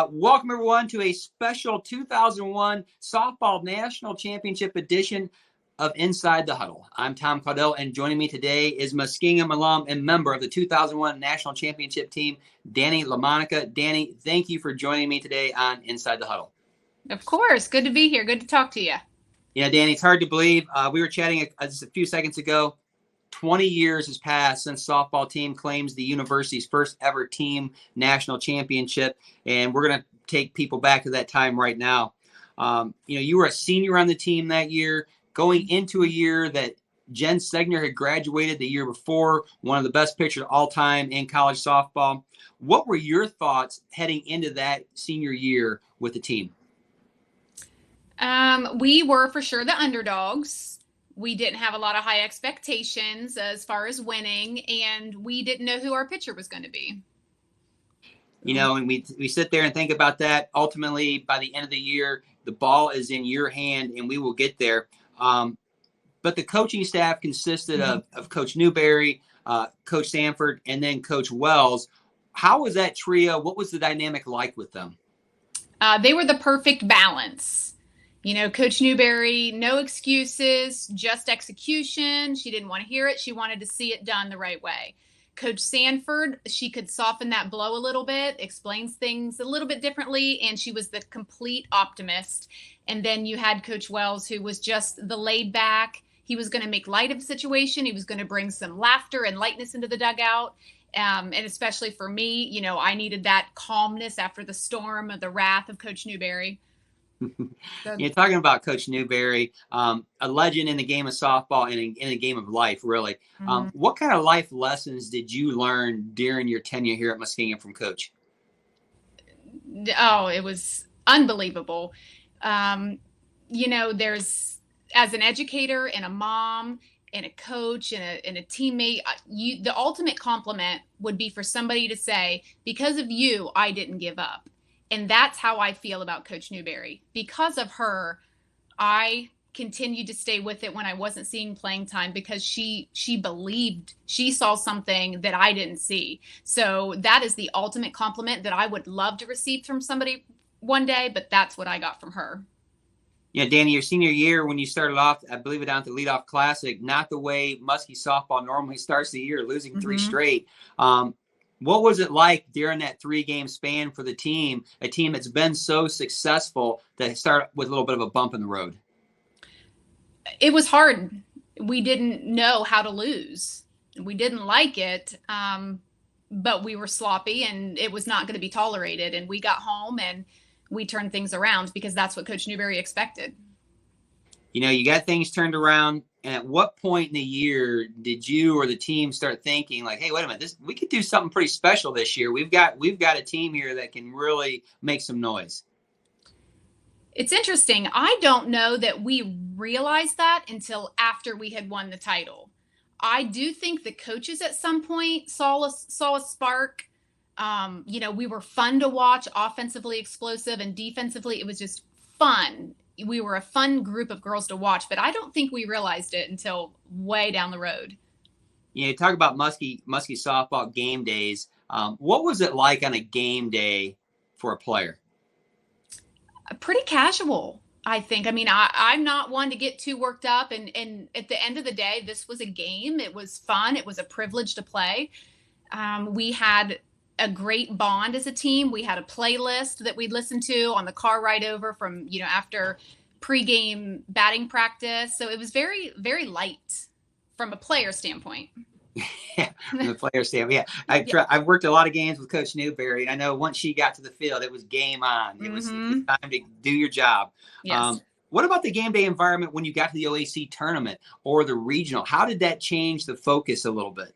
Welcome, everyone, to a special 2001 Softball National Championship edition of Inside the Huddle. I'm Tom Caudell, and joining me today is Muskingum alum and member of the 2001 National Championship team, Dani Lamonica. Dani, thank you for joining me today on Inside the Huddle. Of course. Good to be here. Good to talk to you. Yeah, Dani, it's hard to believe. We were chatting just a few seconds ago. 20 years has passed since softball team claims the university's first ever team national championship, and we're going to take people back to that time right now. You were a senior on the team that year, going into a year that Jen Segner had graduated the year before, one of the best pitchers of all time in college softball. What were your thoughts heading into that senior year with the team? We were for sure the underdogs. We didn't have a lot of high expectations as far as winning, and we didn't know who our pitcher was going to be. And we sit there and think about that. Ultimately, by the end of the year, the ball is in your hand, and we will get there. But the coaching staff consisted of Coach Newberry, Coach Sanford, and then Coach Wells. How was that trio? What was the dynamic like with them? They were the perfect balance. Coach Newberry, no excuses, just execution. She didn't want to hear it. She wanted to see it done the right way. Coach Sanford, she could soften that blow a little bit, explains things a little bit differently, and she was the complete optimist. And then you had Coach Wells, who was just the laid back. He was going to make light of the situation. He was going to bring some laughter and lightness into the dugout. And especially for me, I needed that calmness after the storm of the wrath of Coach Newberry. You're talking about Coach Newberry, a legend in the game of softball and in the game of life, really. What kind of life lessons did you learn during your tenure here at Muskingum from Coach? Oh, it was unbelievable. There's, as an educator and a mom and a coach and a teammate, the ultimate compliment would be for somebody to say, because of you, I didn't give up. And that's how I feel about Coach Newberry. Because of her, I continued to stay with it when I wasn't seeing playing time, because she believed, she saw something that I didn't see. So that is the ultimate compliment that I would love to receive from somebody one day, but that's what I got from her. Yeah, Dani, your senior year, when you started off, I believe it down to the leadoff classic, not the way Muskie softball normally starts the year, losing three straight. What was it like during that 3-game span for the team, a team that's been so successful, to start with a little bit of a bump in the road? It was hard. We didn't know how to lose. We didn't like it, but we were sloppy, and it was not going to be tolerated. And we got home, and we turned things around, because that's what Coach Newberry expected. You got things turned around. And at what point in the year did you or the team start thinking like, hey, wait a minute, we could do something pretty special this year. We've got a team here that can really make some noise. It's interesting. I don't know that we realized that until after we had won the title. I do think the coaches at some point saw a spark. We were fun to watch, offensively explosive, and defensively it was just fun. We were a fun group of girls to watch, but I don't think we realized it until way down the road. You talk about Muskie softball game days. What was it like on a game day for a player? Pretty casual, I think. I mean, I'm not one to get too worked up. And at the end of the day, this was a game. It was fun. It was a privilege to play. We had a great bond as a team. We had a playlist that we'd listen to on the car ride over from, after pregame batting practice. So it was very, very light from a player standpoint. Yeah, from the player standpoint. Yeah. I've worked a lot of games with Coach Newberry. I know once she got to the field, it was game on. It was time to do your job. Yes. What about the game day environment when you got to the OAC tournament or the regional? How did that change the focus a little bit?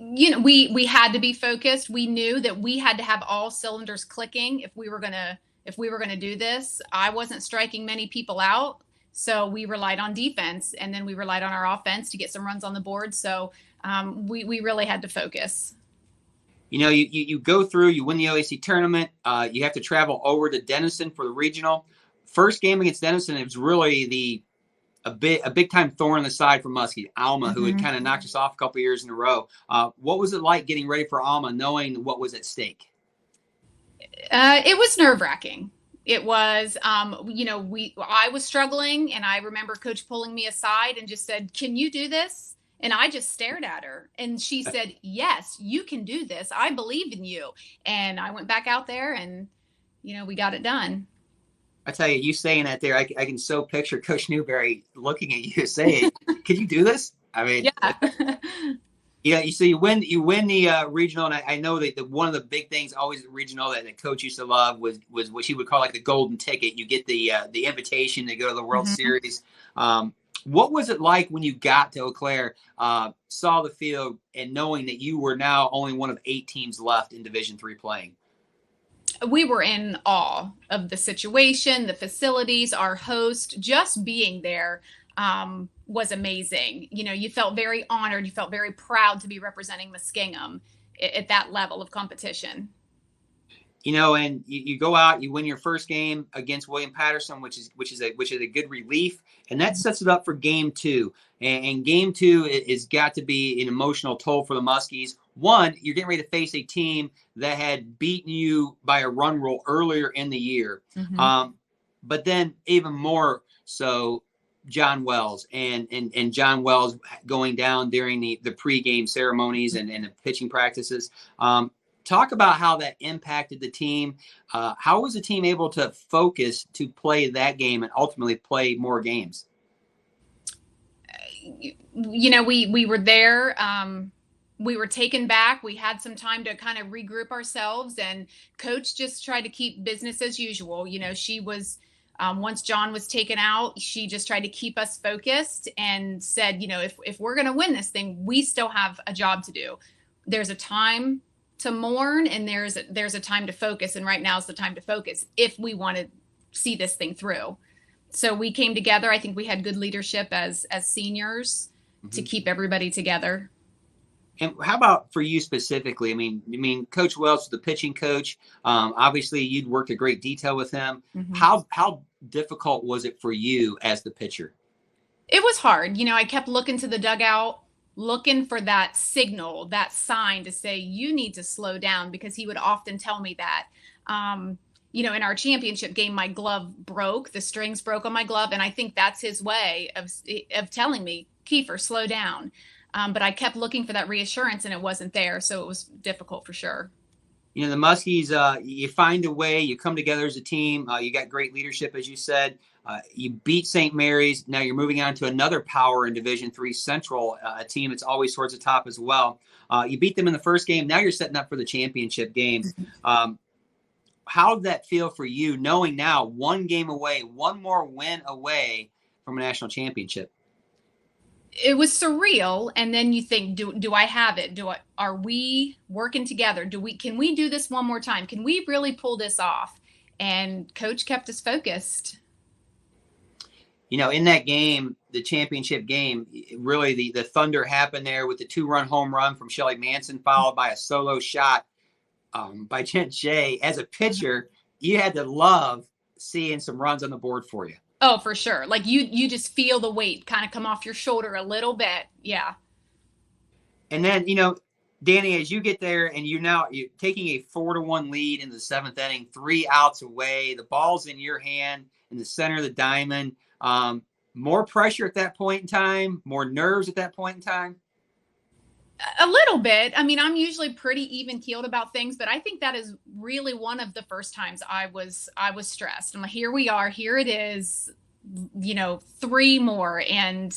We had to be focused. We knew that we had to have all cylinders clicking if we were gonna do this. I wasn't striking many people out, so we relied on defense, and then we relied on our offense to get some runs on the board. So we really had to focus. You go through, you win the OAC tournament. You have to travel over to Denison for the regional. First game against Denison, it was really a big time thorn in the side for Muskie, Alma, who had kind of knocked us off a couple of years in a row. What was it like getting ready for Alma, knowing what was at stake? It was nerve-wracking. It was, I was struggling, and I remember Coach pulling me aside and just said, "Can you do this?" And I just stared at her, and she said, "Yes, you can do this. I believe in you." And I went back out there, and we got it done. I tell you, you saying that there, I can so picture Coach Newberry looking at you saying, "Can you do this?" I mean, Yeah. yeah. So you win the regional, and I know that one of the big things always at regional that the coach used to love was what she would call like the golden ticket. You get the invitation to go to the World Series. What was it like when you got to Eau Claire, saw the field, and knowing that you were now only one of 8 teams left in Division III playing? We were in awe of the situation, the facilities, our host. Just being there was amazing. You felt very honored. You felt very proud to be representing Muskingum at that level of competition. And you go out, you win your first game against William Patterson, which is a good relief, and that sets it up for game 2. And game 2 is got to be an emotional toll for the Muskies. One, you're getting ready to face a team that had beaten you by a run rule earlier in the year, but then even more so, John Wells and John Wells going down during the pregame ceremonies and the pitching practices. Talk about how that impacted the team. How was the team able to focus to play that game and ultimately play more games? We were there. We were taken back. We had some time to kind of regroup ourselves, and Coach just tried to keep business as usual. She was, once John was taken out, she just tried to keep us focused and said, if we're going to win this thing, we still have a job to do. There's a time to mourn, and there's a time to focus, and right now is the time to focus if we want to see this thing through. So we came together. I think we had good leadership as seniors to keep everybody together. And how about for you specifically? I mean, Coach Wells, the pitching coach. Obviously, you'd worked a great detail with him. How difficult was it for you as the pitcher? It was hard. I kept looking to the dugout, looking for that signal, that sign to say, you need to slow down, because he would often tell me that. In our championship game, my glove broke, the strings broke on my glove. And I think that's his way of telling me, Keiffer, slow down. But I kept looking for that reassurance, and it wasn't there. So it was difficult for sure. The Muskies, you find a way, you come together as a team. You got great leadership, as you said. You beat St. Mary's. Now you're moving on to another power in Division III Central, a team that's always towards the top as well. You beat them in the first game. Now you're setting up for the championship game. How did that feel for you, knowing now one game away, one more win away from a national championship? It was surreal. And then you think, do I have it? Are we working together? Can we do this one more time? Can we really pull this off? And Coach kept us focused. In that game, the championship game, really the thunder happened there with the 2-run home run from Shelly Manson, followed by a solo shot by Jen Shea. As a pitcher, you had to love seeing some runs on the board for you. Oh, for sure. Like you just feel the weight kind of come off your shoulder a little bit. Yeah. And then, Dani, as you get there and you're taking a 4-1 lead in the 7th inning, 3 outs away, the ball's in your hand in the center of the diamond. More pressure at that point in time, more nerves at that point in time. A little bit. I mean, I'm usually pretty even keeled about things, but I think that is really one of the first times I was stressed. I'm like, here we are, here it is, 3 more. And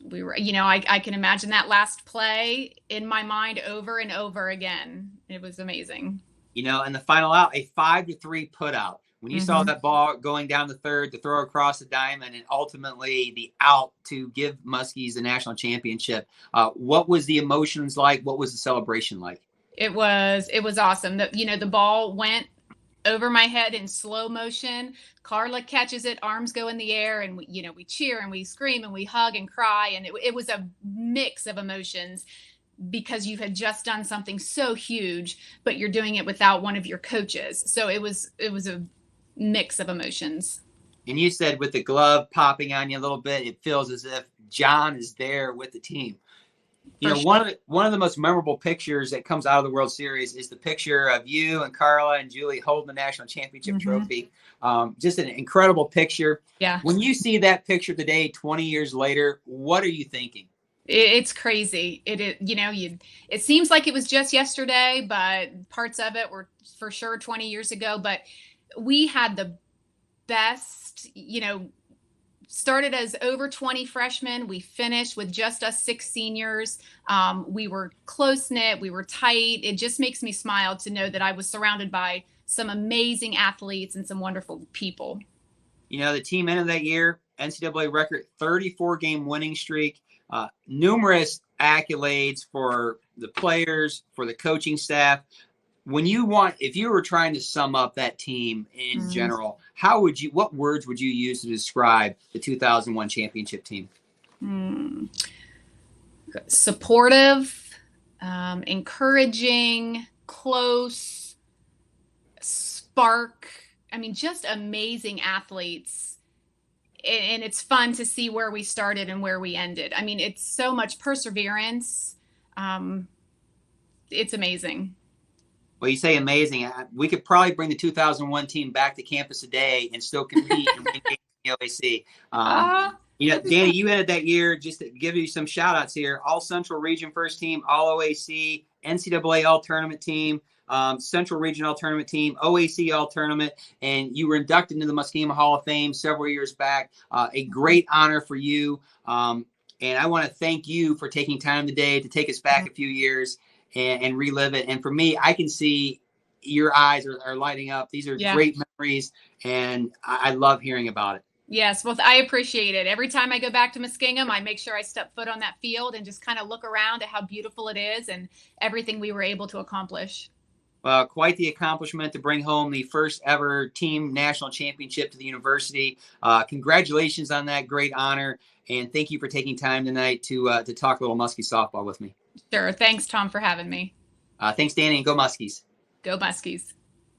we were, I can imagine that last play in my mind over and over again. It was amazing. And the final out, a 5-3 put out. When you saw that ball going down the third, to throw across the diamond, and ultimately the out to give Muskies the national championship, what was the emotions like? What was the celebration like? It was awesome. The ball went over my head in slow motion. Carla catches it, arms go in the air, and we cheer and we scream and we hug and cry. And it was a mix of emotions, because you had just done something so huge, but you're doing it without one of your coaches. So it was a mix of emotions. And you said with the glove popping on you a little bit, it feels as if John is there with the team. You know, one of the most memorable pictures that comes out of the World Series is the picture of you and Carla and Julie holding the national championship trophy. Just an incredible picture. Yeah. When you see that picture today, 20 years later, what are you thinking? It's crazy. It seems like it was just yesterday, but parts of it were for sure 20 years ago. But we had the best, started as over 20 freshmen. We finished with just us 6 seniors. We were close knit. We were tight. It just makes me smile to know that I was surrounded by some amazing athletes and some wonderful people. You know, the team ended that year, NCAA record 34-game winning streak, numerous accolades for the players, for the coaching staff. If you were trying to sum up that team in general, what words would you use to describe the 2001 championship team? Supportive, encouraging, close, spark. I mean, just amazing athletes. And it's fun to see where we started and where we ended. I mean, it's so much perseverance. It's amazing. Well, you say amazing. We could probably bring the 2001 team back to campus today and still compete in the OAC. Dani, you ended that year, just to give you some shout outs here, All Central Region first team, All OAC, NCAA All Tournament team, Central Region All Tournament team, OAC All Tournament, and you were inducted into the Muskema Hall of Fame several years back. A great honor for you. And I want to thank you for taking time today to take us back a few years and relive it. And for me, I can see your eyes are lighting up. These are great memories, and I love hearing about it. Yes, well, I appreciate it. Every time I go back to Muskingum, I make sure I step foot on that field and just kind of look around at how beautiful it is and everything we were able to accomplish. Well, quite the accomplishment to bring home the first ever team national championship to the university. Congratulations on that great honor, and thank you for taking time tonight to talk a little Muskie softball with me. Sure. Thanks, Tom, for having me. Thanks, Dani, and go Muskies. Go Muskies.